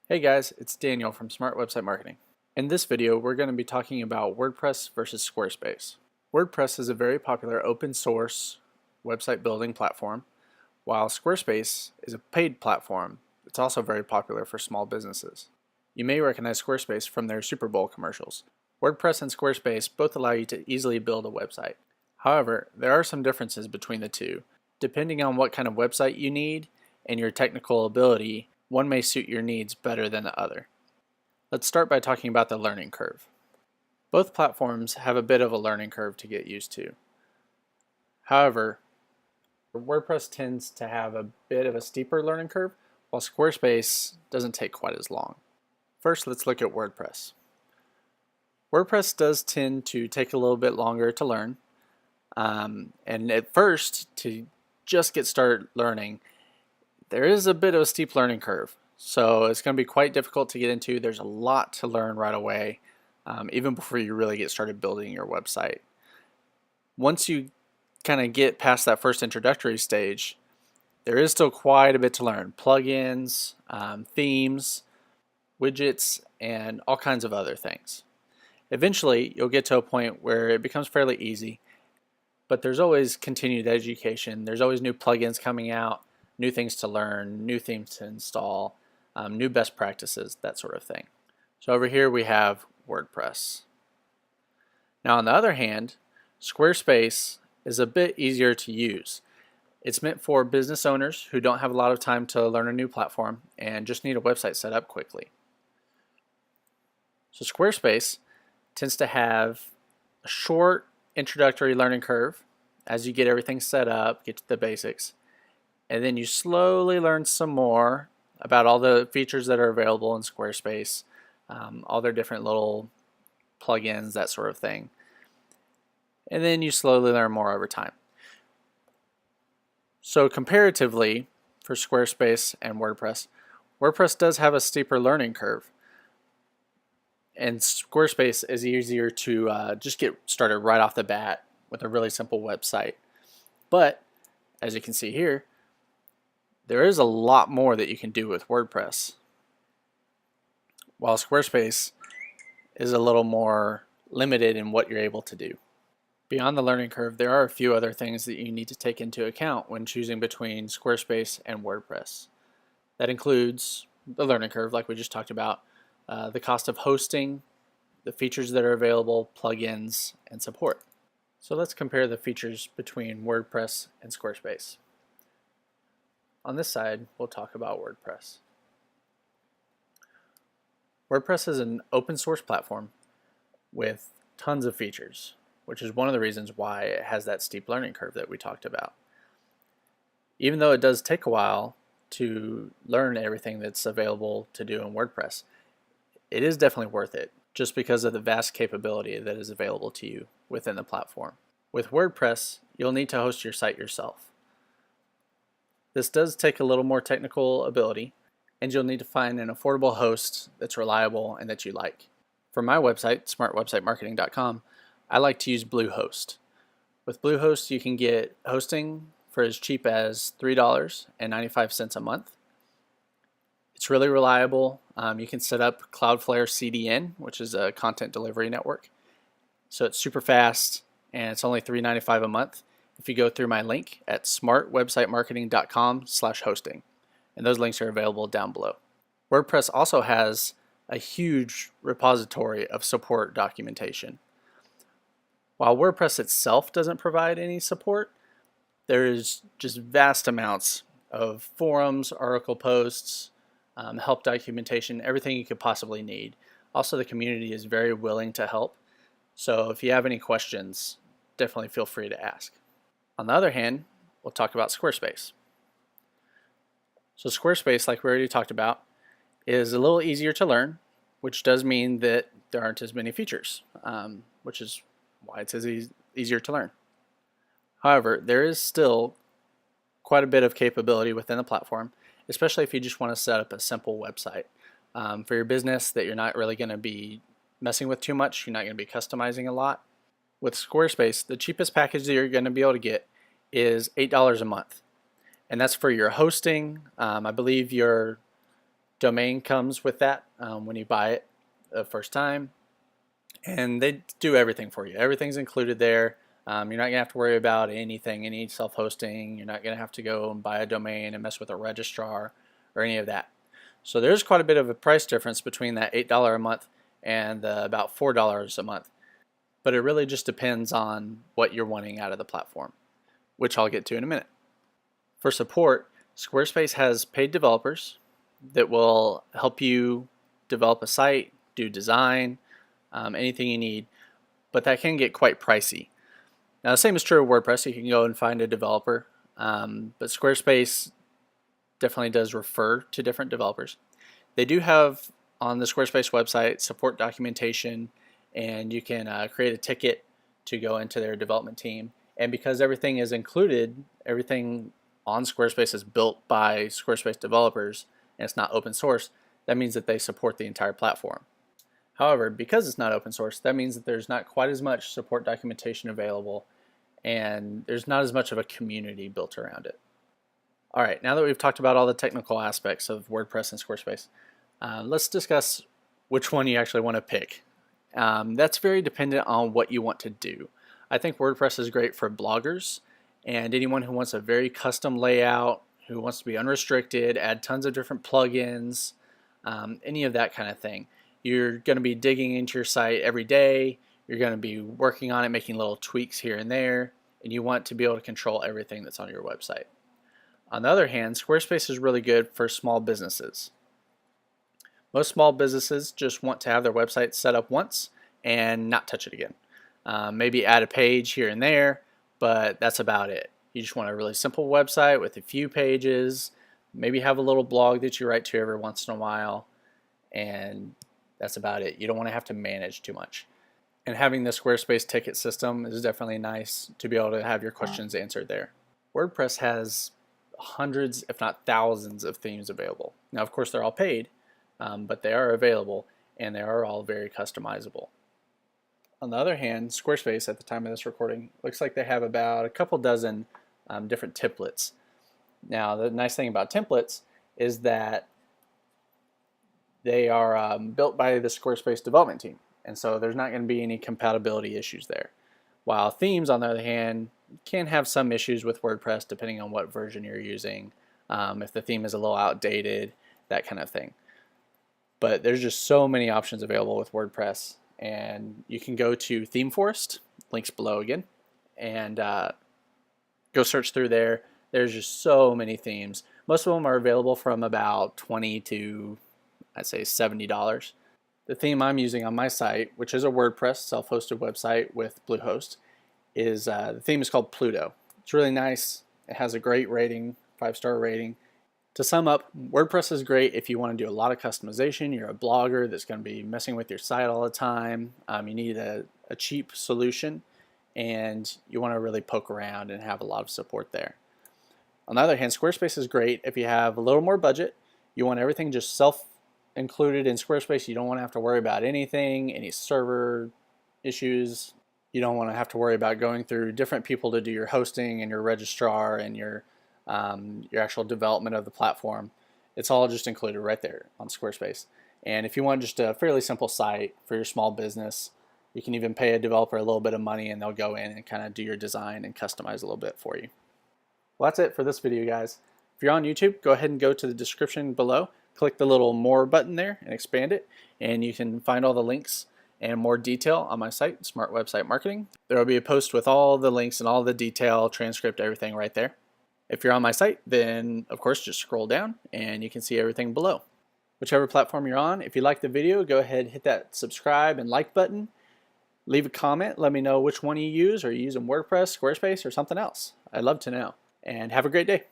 Hey guys, it's Daniel from Smart Website Marketing. In this video, we're going to be talking about WordPress versus Squarespace. WordPress is a very popular open source website building platform, while Squarespace is a paid platform. It's also very popular for small businesses. You may recognize Squarespace from their Super Bowl commercials. WordPress and Squarespace both allow you to easily build a website. However, there are some differences between the two. Depending on what kind of website you need and your technical ability, one may suit your needs better than the other. Let's start by talking about the learning curve. Both platforms have a bit of a learning curve to get used to. However, WordPress tends to have a bit of a steeper learning curve, while Squarespace doesn't take quite as long. First, let's look at WordPress. WordPress does tend to take a little bit longer to learn, and at first, to just get started learning, there is a bit of a steep learning curve, so it's going to be quite difficult to get into. There's a lot to learn right away, even before you really get started building your website. Once you kind of get past that first introductory stage, there is still quite a bit to learn. Plugins, themes, widgets, and all kinds of other things. Eventually, you'll get to a point where it becomes fairly easy, but there's always continued education. There's always new plugins coming out, new things to learn, new themes to install, new best practices, that sort of thing. So over here we have WordPress. Now on the other hand, Squarespace is a bit easier to use. It's meant for business owners who don't have a lot of time to learn a new platform and just need a website set up quickly. So Squarespace tends to have a short introductory learning curve as you get everything set up, get to the basics, and then you slowly learn some more about all the features that are available in Squarespace, all their different little plugins, that sort of thing. And then you slowly learn more over time. So comparatively, for Squarespace and WordPress, WordPress does have a steeper learning curve, and Squarespace is easier to just get started right off the bat with a really simple website. But as you can see here, there is a lot more that you can do with WordPress, while Squarespace is a little more limited in what you're able to do. Beyond the learning curve, there are a few other things that you need to take into account when choosing between Squarespace and WordPress. That includes the learning curve, like we just talked about, the cost of hosting, the features that are available, plugins, and support. So let's compare the features between WordPress and Squarespace. On this side, we'll talk about WordPress. WordPress is an open source platform with tons of features, which is one of the reasons why it has that steep learning curve that we talked about. Even though it does take a while to learn everything that's available to do in WordPress, it is definitely worth it just because of the vast capability that is available to you within the platform. With WordPress, you'll need to host your site yourself. This does take a little more technical ability, and you'll need to find an affordable host that's reliable and that you like. For my website, smartwebsitemarketing.com, I like to use Bluehost. With Bluehost, you can get hosting for as cheap as $3.95 a month. It's really reliable. You can set up Cloudflare CDN, which is a content delivery network. So it's super fast, and it's only $3.95 a month if you go through my link at smartwebsitemarketing.com/hosting. And those links are available down below. WordPress also has a huge repository of support documentation. While WordPress itself doesn't provide any support, there is just vast amounts of forums, article posts, help documentation, everything you could possibly need. Also, the community is very willing to help. So if you have any questions, definitely feel free to ask. On the other hand, we'll talk about Squarespace. So Squarespace, like we already talked about, is a little easier to learn, which does mean that there aren't as many features, which is why it's easier to learn. However, there is still quite a bit of capability within the platform, especially if you just want to set up a simple website for your business that you're not really going to be messing with too much. You're not going to be customizing a lot. With Squarespace, the cheapest package that you're going to be able to get is $8 a month. And that's for your hosting. I believe your domain comes with that when you buy it the first time, and they do everything for you. Everything's included there. You're not gonna have to worry about anything, any self-hosting. You're not gonna have to go and buy a domain and mess with a registrar or any of that. So there's quite a bit of a price difference between that $8 a month and about $4 a month. But it really just depends on what you're wanting out of the platform, which I'll get to in a minute. For support, Squarespace has paid developers that will help you develop a site, do design, anything you need, but that can get quite pricey. Now the same is true of WordPress. You can go and find a developer, but Squarespace definitely does refer to different developers. They do have on the Squarespace website support documentation, and you can create a ticket to go into their development team. And because everything is included, everything on Squarespace is built by Squarespace developers and it's not open source, that means that they support the entire platform. However, because it's not open source, that means that there's not quite as much support documentation available, and there's not as much of a community built around it. Alright, now that we've talked about all the technical aspects of WordPress and Squarespace, let's discuss which one you actually want to pick. That's very dependent on what you want to do. I think WordPress is great for bloggers and anyone who wants a very custom layout, who wants to be unrestricted, add tons of different plugins, any of that kind of thing. You're going to be digging into your site every day, you're going to be working on it, making little tweaks here and there, and you want to be able to control everything that's on your website. On the other hand, Squarespace is really good for small businesses. Most small businesses just want to have their website set up once and not touch it again. Maybe add a page here and there, but that's about it. You just want a really simple website with a few pages, maybe have a little blog that you write to every once in a while, and that's about it. You don't want to have to manage too much. And having the Squarespace ticket system is definitely nice to be able to have your questions answered there. WordPress has hundreds, if not thousands, of themes available. Now, of course, they're all paid, but they are available, and they are all very customizable. On the other hand, Squarespace, at the time of this recording, looks like they have about a couple dozen different templates. Now, the nice thing about templates is that they are built by the Squarespace development team, and so there's not going to be any compatibility issues there. While themes, on the other hand, can have some issues with WordPress depending on what version you're using, if the theme is a little outdated, that kind of thing. But there's just so many options available with WordPress, and you can go to Theme Forest, links below again, and go search through there. There's just so many themes. Most of them are available from about $20 to, I'd say, $70. The theme I'm using on my site, which is a WordPress self-hosted website with Bluehost, is the theme is called Pluto. It's really nice. It has a great rating, 5-star rating. To sum up, WordPress is great if you want to do a lot of customization. You're a blogger that's going to be messing with your site all the time. You need a cheap solution, and you want to really poke around and have a lot of support there. On the other hand, Squarespace is great if you have a little more budget. You want everything just self-included in Squarespace. You don't want to have to worry about anything, any server issues. You don't want to have to worry about going through different people to do your hosting and your registrar and your actual development of the platform. It's all just included right there on Squarespace. And if you want just a fairly simple site for your small business, you can even pay a developer a little bit of money and they'll go in and kind of do your design and customize a little bit for you. Well, that's it for this video, guys. If you're on YouTube, go ahead and go to the description below, click the little more button there and expand it, and you can find all the links and more detail on my site, Smart Website Marketing. There will be a post with all the links and all the detail, transcript, everything right there. If you're on my site, then of course just scroll down and you can see everything below. Whichever platform you're on, if you like the video, go ahead and hit that subscribe and like button. Leave a comment, let me know which one you use. Are you using WordPress, Squarespace, or something else? I'd love to know. And have a great day.